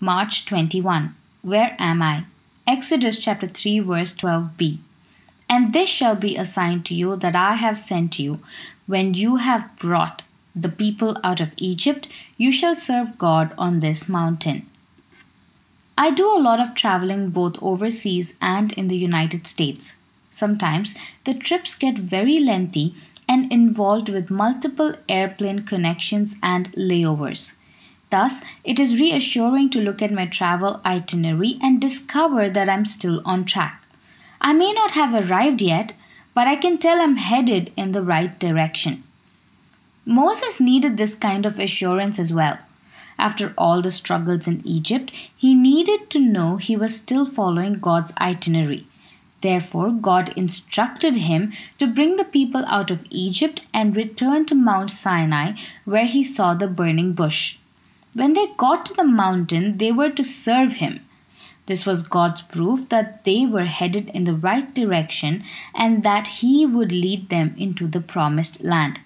March 21. Where am I? Exodus chapter 3 verse 12b. And this shall be a sign to you that I have sent you. When you have brought the people out of Egypt, you shall serve God on this mountain. I do a lot of traveling both overseas and in the United States. Sometimes the trips get very lengthy and involved with multiple airplane connections and layovers. Thus, it is reassuring to look at my travel itinerary and discover that I'm still on track. I may not have arrived yet, but I can tell I'm headed in the right direction. Moses needed this kind of assurance as well. After all the struggles in Egypt, he needed to know he was still following God's itinerary. Therefore, God instructed him to bring the people out of Egypt and return to Mount Sinai, where he saw the burning bush. When they got to the mountain, they were to serve him. This was God's proof that they were headed in the right direction and that he would lead them into the promised land.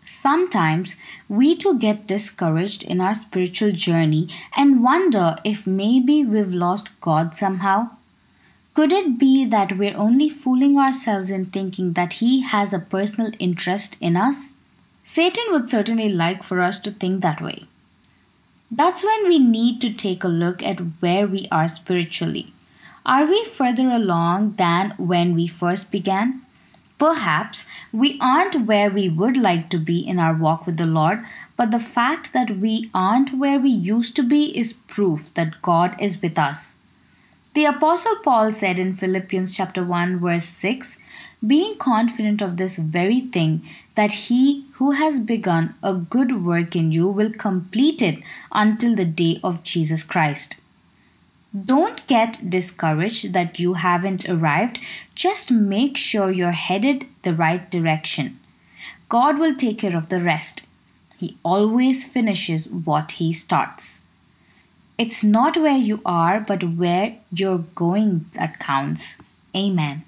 Sometimes we too get discouraged in our spiritual journey and wonder if maybe we've lost God somehow. Could it be that we're only fooling ourselves in thinking that He has a personal interest in us? Satan would certainly like for us to think that way. That's when we need to take a look at where we are spiritually. Are we further along than when we first began? Perhaps we aren't where we would like to be in our walk with the Lord, but the fact that we aren't where we used to be is proof that God is with us. The Apostle Paul said in Philippians chapter 1 verse 6, being confident of this very thing, that he who has begun a good work in you will complete it until the day of Jesus Christ. Don't get discouraged that you haven't arrived. Just make sure you're headed the right direction. God will take care of the rest. He always finishes what He starts. It's not where you are, but where you're going that counts. Amen.